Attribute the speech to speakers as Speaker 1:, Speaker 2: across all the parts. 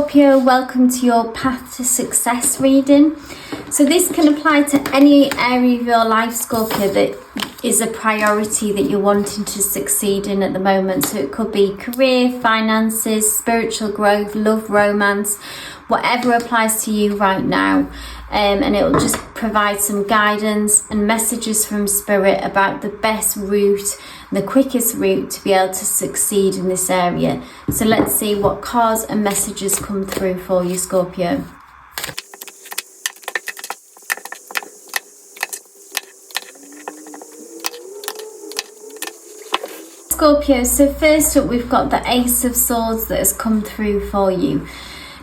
Speaker 1: Scorpio, welcome to your Path to Success reading. So this can apply to any area of your life, Scorpio, that is a priority that you're wanting to succeed in at the moment. So it could be career, finances, spiritual growth, love, romance, whatever applies to you right now. And it will just provide some guidance and messages from Spirit about the best route, the quickest route to be able to succeed in this area. So let's see what cards and messages come through for you, Scorpio. Scorpio, so first up we've got the Ace of Swords that has come through for you.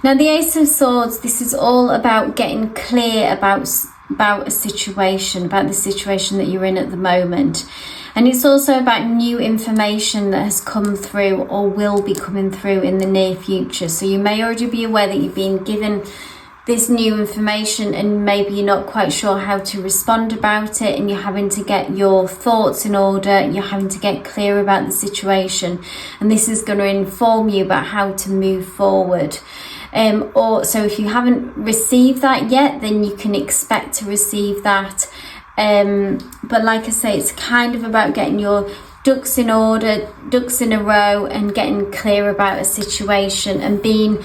Speaker 1: Now the Ace of Swords, this is all about getting clear about the situation that you're in at the moment. And it's also about new information that has come through or will be coming through in the near future. So you may already be aware that you've been given this new information and maybe you're not quite sure how to respond about it, and you're having to get your thoughts in order, you're having to get clear about the situation, and this is going to inform you about how to move forward. So if you haven't received that yet, then you can expect to receive that. But like I say, it's kind of about getting your ducks in order, ducks in a row, and getting clear about a situation and being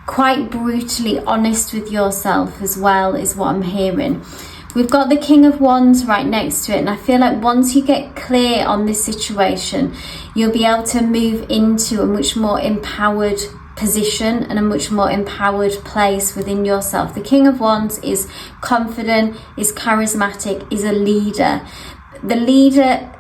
Speaker 1: quite brutally honest with yourself as well, is what I'm hearing. We've got the King of Wands right next to it, and I feel like once you get clear on this situation, you'll be able to move into a much more empowered position and a much more empowered place within yourself. The King of Wands is confident, is charismatic, is a leader. The leader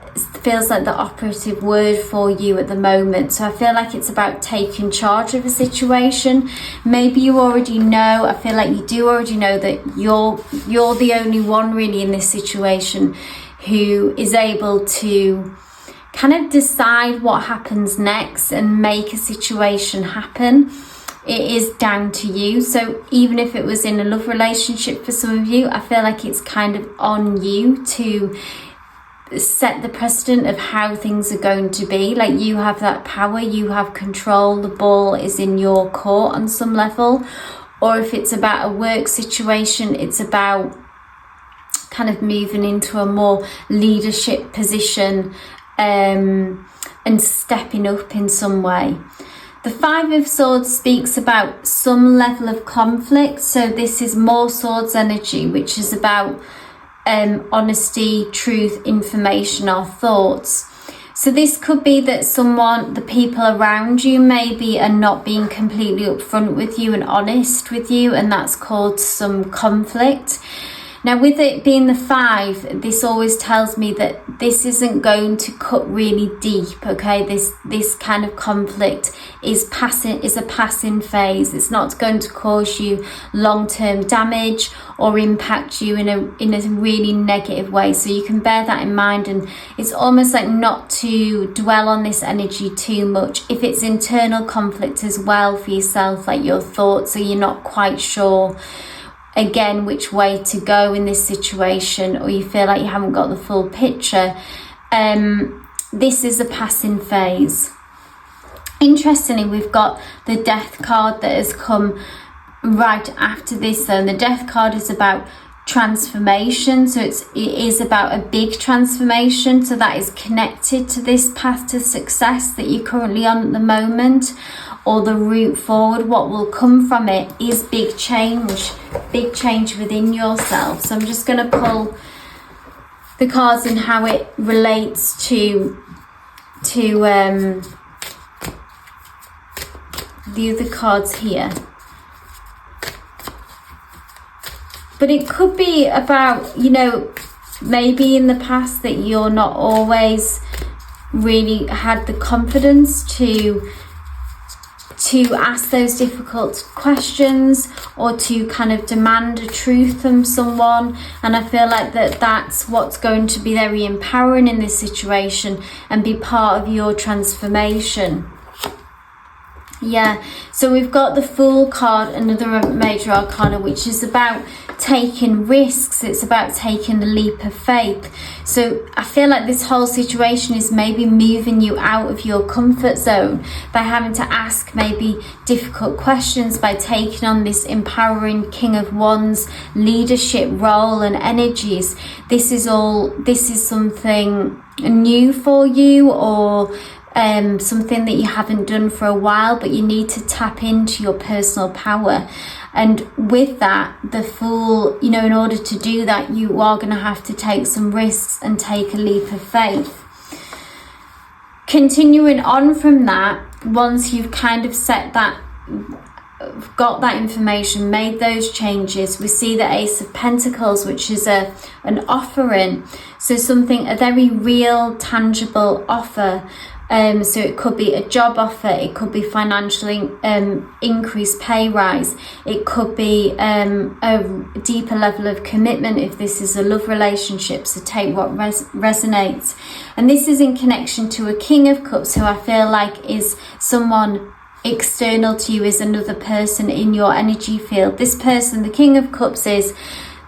Speaker 1: feels like the operative word for you at the moment. So I feel like it's about taking charge of a situation. Maybe you already know, I feel like you do already know that you're the only one really in this situation who is able to kind of decide what happens next and make a situation happen. It is down to you. So even if it was in a love relationship for some of you, I feel like it's kind of on you to set the precedent of how things are going to be. Like, you have that power, you have control, the ball is in your court on some level. Or if it's about a work situation, it's about kind of moving into a more leadership position and stepping up in some way. The Five of Swords speaks about some level of conflict. So this is more swords energy, which is about honesty, truth, information, or thoughts. So this could be that the people around you maybe are not being completely upfront with you and honest with you, and that's caused some conflict. Now, with it being the 5, this always tells me that this isn't going to cut really deep, okay? This kind of conflict is a passing phase. It's not going to cause you long-term damage or impact you in a really negative way. So you can bear that in mind, and it's almost like not to dwell on this energy too much. If it's internal conflict as well for yourself, like your thoughts, so you're not quite sure again which way to go in this situation, or you feel like you haven't got the full picture, this is a passing phase. Interestingly, we've got the Death card that has come right after this, and the Death card is about transformation. So it is about a big transformation, so that is connected to this path to success that you're currently on at the moment, or the route forward. What will come from it is big change within yourself. So I'm just going to pull the cards and how it relates to the other cards here. But it could be about, maybe in the past that you're not always really had the confidence to ask those difficult questions, or to kind of demand a truth from someone. And I feel like that's what's going to be very empowering in this situation and be part of your transformation. Yeah, so we've got the Fool card, another major arcana, which is about taking risks. It's about taking a leap of faith. So I feel like this whole situation is maybe moving you out of your comfort zone by having to ask maybe difficult questions, by taking on this empowering King of Wands leadership role and energies. This is something new for you, or something that you haven't done for a while, but you need to tap into your personal power. And with that, the Fool, in order to do that, you are going to have to take some risks and take a leap of faith. Continuing on from that, once you've kind of got that information, made those changes, we see the Ace of Pentacles, which is an offering. So a very real, tangible offer. So it could be a job offer, it could be financially increased pay rise, it could be a deeper level of commitment if this is a love relationship. So take what resonates. And this is in connection to a King of Cups, who I feel like is someone external to you, is another person in your energy field. This person, the King of Cups, is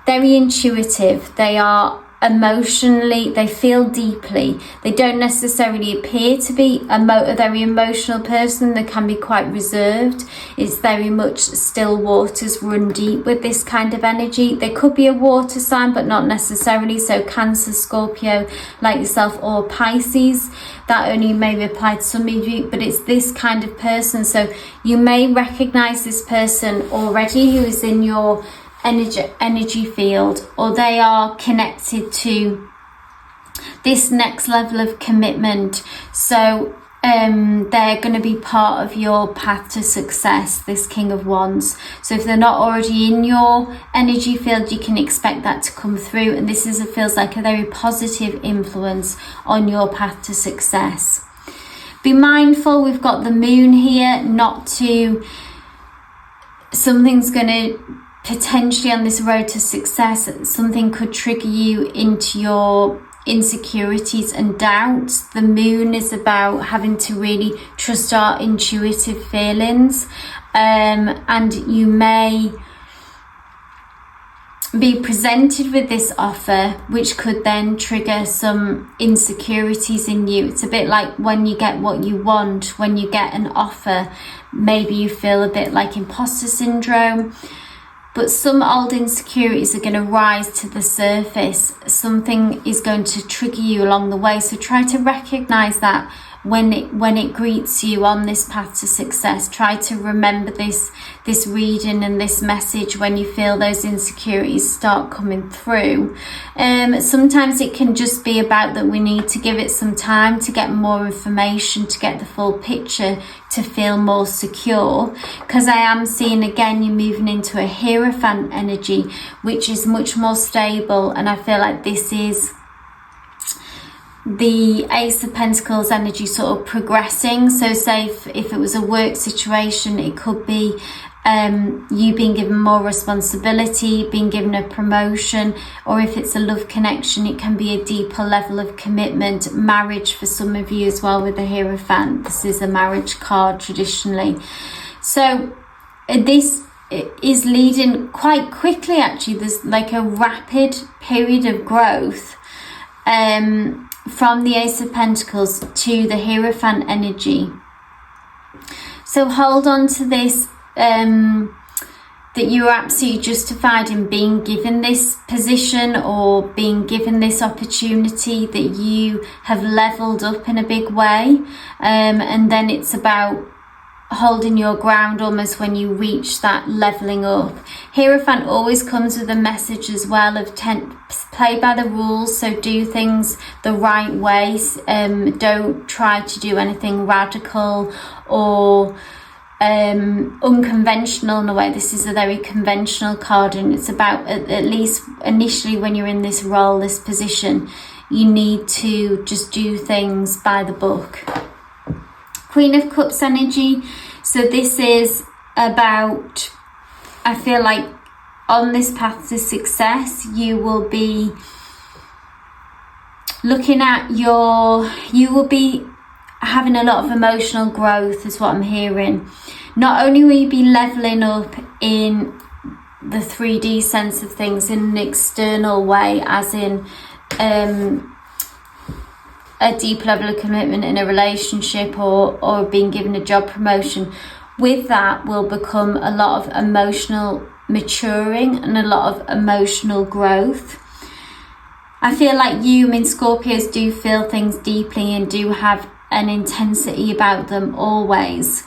Speaker 1: very intuitive. They are emotionally, they feel deeply. They don't necessarily appear to be a very emotional person. They can be quite reserved. It's very much still waters run deep with this kind of energy. They could be a water sign, but not necessarily. So Cancer, Scorpio, like yourself, or Pisces. That only maybe apply to some of you, but it's this kind of person. So you may recognize this person already, who is in your energy field, or they are connected to this next level of commitment. So they're going to be part of your path to success, this King of Wands. So if they're not already in your energy field, you can expect that to come through, and this feels like a very positive influence on your path to success. Be mindful, we've got the Moon here, something's going to potentially on this road to success, something could trigger you into your insecurities and doubts. The Moon is about having to really trust our intuitive feelings, and you may be presented with this offer, which could then trigger some insecurities in you. It's a bit like when you get what you want, when you get an offer, maybe you feel a bit like imposter syndrome. But some old insecurities are going to rise to the surface. Something is going to trigger you along the way. So try to recognize that when it greets you on this path to success. Try to remember this reading and this message when you feel those insecurities start coming through. Sometimes it can just be about that we need to give it some time to get more information, to get the full picture, to feel more secure. Because I am seeing again you're moving into a Hierophant energy, which is much more stable, and I feel like this is the Ace of Pentacles energy sort of progressing. So say if it was a work situation, it could be you being given more responsibility, being given a promotion, or if it's a love connection, it can be a deeper level of commitment. Marriage for some of you as well with the Hierophant. This is a marriage card traditionally. So this is leading quite quickly, actually. There's like a rapid period of growth from the Ace of Pentacles to the Hierophant energy. So hold on to this, that you are absolutely justified in being given this position or being given this opportunity, that you have leveled up in a big way, and then it's about holding your ground almost when you reach that leveling up. Hierophant always comes with a message as well of play by the rules, so do things the right way. Don't try to do anything radical or unconventional in a way. This is a very conventional card, and it's about, at least initially when you're in this role, this position, you need to just do things by the book. Queen of Cups energy. So this is about, I feel like on this path to success, you will be looking at you will be having a lot of emotional growth is what I'm hearing. Not only will you be leveling up in the 3D sense of things in an external way, as in a deep level of commitment in a relationship, or being given a job promotion. With that will become a lot of emotional maturing and a lot of emotional growth. I feel like you, Scorpios, do feel things deeply and do have an intensity about them always.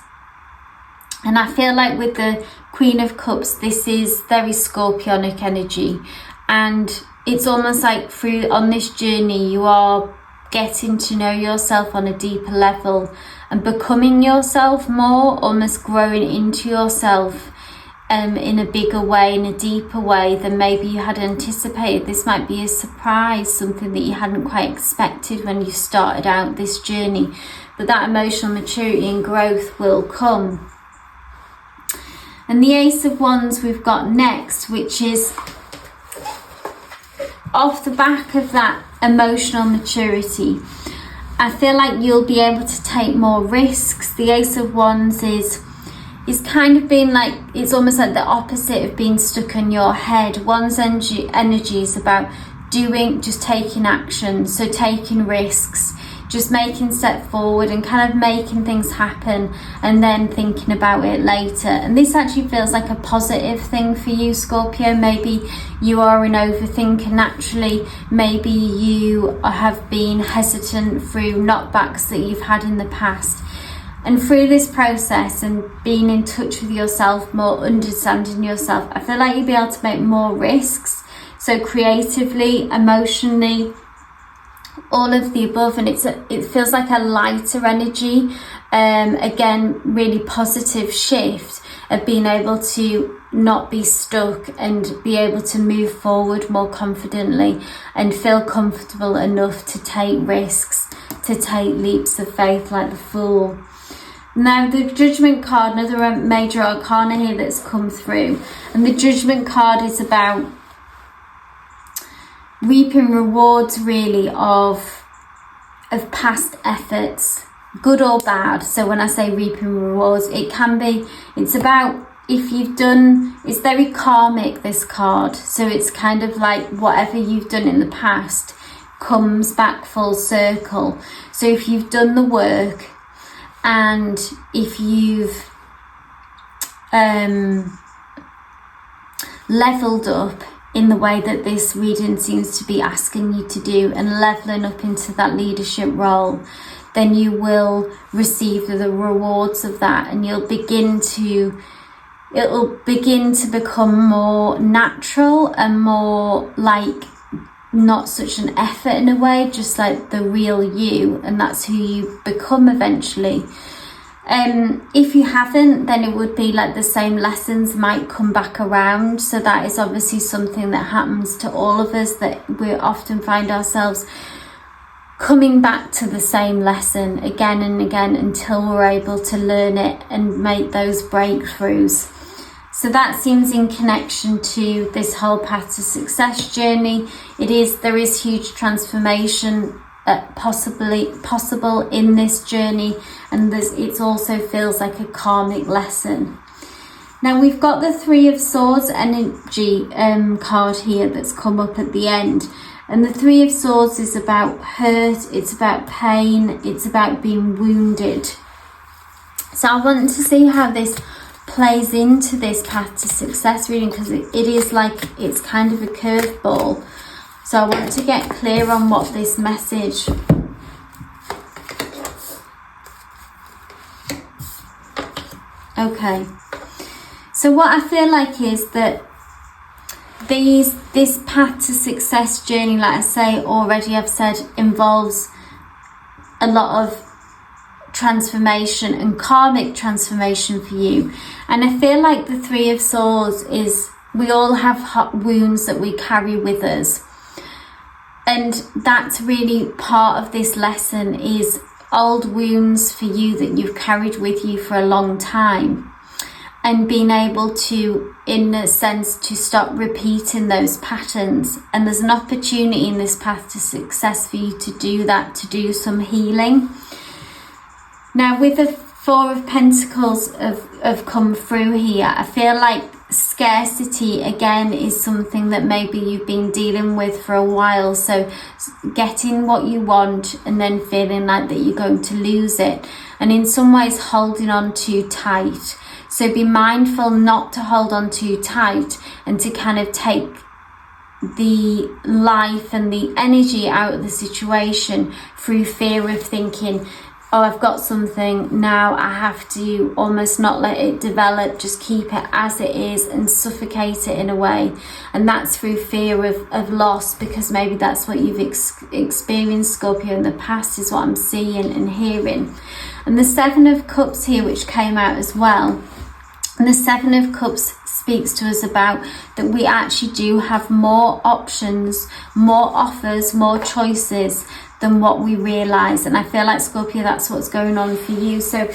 Speaker 1: And I feel like with the Queen of Cups, this is very Scorpionic energy, and it's almost like on this journey you are getting to know yourself on a deeper level and becoming yourself more, almost growing into yourself in a bigger way, in a deeper way than maybe you had anticipated. This might be a surprise, something that you hadn't quite expected when you started out this journey, but that emotional maturity and growth will come. And the Ace of Wands we've got next, which is off the back of that emotional maturity. I feel like you'll be able to take more risks. The Ace of Wands is kind of being like, it's almost like the opposite of being stuck in your head. Wands energy is about just taking action, so taking risks, just making step forward and kind of making things happen and then thinking about it later. And this actually feels like a positive thing for you, Scorpio. Maybe you are an overthinker naturally. Maybe you have been hesitant through knockbacks that you've had in the past. And through this process and being in touch with yourself, more understanding yourself, I feel like you'll be able to make more risks. So creatively, emotionally, all of the above, and it feels like a lighter energy. Again, really positive shift of being able to not be stuck and be able to move forward more confidently and feel comfortable enough to take risks, to take leaps of faith like the Fool. Now the Judgment card, another major arcana here that's come through, and the Judgment card is about reaping rewards really of past efforts, good or bad. So when I say reaping rewards, it's about if you've done, it's very karmic, this card. So it's kind of like whatever you've done in the past comes back full circle. So if you've done the work and if you've leveled up in the way that this reading seems to be asking you to do, and leveling up into that leadership role, then you will receive the rewards of that, and it'll begin to become more natural and more like not such an effort in a way, just like the real you, and that's who you become eventually. If you haven't, then it would be like the same lessons might come back around. So that is obviously something that happens to all of us, that we often find ourselves coming back to the same lesson again and again until we're able to learn it and make those breakthroughs. So that seems in connection to this whole path to success journey. There is huge transformation possible in this journey, and it also feels like a karmic lesson. Now we've got the Three of Swords energy card here that's come up at the end, and the Three of Swords is about hurt, it's about pain, it's about being wounded. So I want to see how this plays into this path to success reading, because it is like it's kind of a curveball. So I want to get clear on what this message. Okay. So what I feel like is that this path to success journey, like I say already, I've said, involves a lot of transformation and karmic transformation for you. And I feel like the Three of Swords is, we all have wounds that we carry with us. And that's really part of this lesson, is old wounds for you that you've carried with you for a long time, and being able to, in a sense, to stop repeating those patterns. And there's an opportunity in this path to success for you to do that, to do some healing. Now with the Four of Pentacles have come through here, I feel like scarcity again is something that maybe you've been dealing with for a while. So getting what you want and then feeling like that you're going to lose it, and in some ways holding on too tight. So be mindful not to hold on too tight and to kind of take the life and the energy out of the situation through fear of thinking, oh, I've got something, now I have to almost not let it develop, just keep it as it is and suffocate it in a way. And that's through fear of loss, because maybe that's what you've experienced, Scorpio, in the past, is what I'm seeing and hearing. And the Seven of Cups here, which came out as well, and the Seven of Cups speaks to us about that we actually do have more options, more offers, more choices than what we realize. And I feel like, Scorpio, that's what's going on for you. So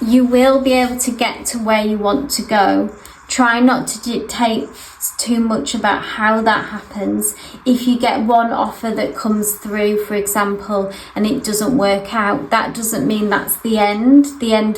Speaker 1: you will be able to get to where you want to go. Try not to dictate too much about how that happens. If you get one offer that comes through, for example, and it doesn't work out, that doesn't mean that's the end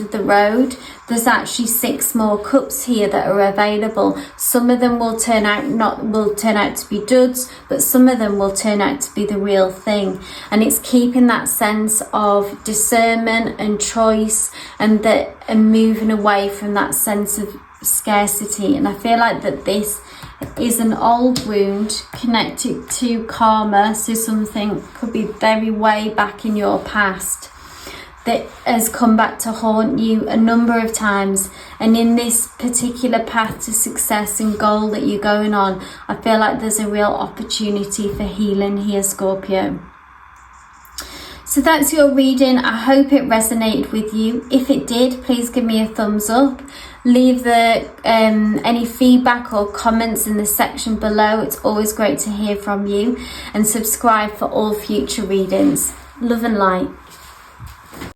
Speaker 1: of the road. There's actually 6 more cups here that are available. Some of them will turn out to be duds, but some of them will turn out to be the real thing. And it's keeping that sense of discernment and choice, and moving away from that sense of scarcity. And I feel like that this is an old wound connected to karma, so something could be very way back in your past that has come back to haunt you a number of times. And in this particular path to success and goal that you're going on, I feel like there's a real opportunity for healing here, Scorpio. So that's your reading. I hope it resonated with you. If it did, please give me a thumbs up. Leave any feedback or comments in the section below. It's always great to hear from you. And subscribe for all future readings. Love and light.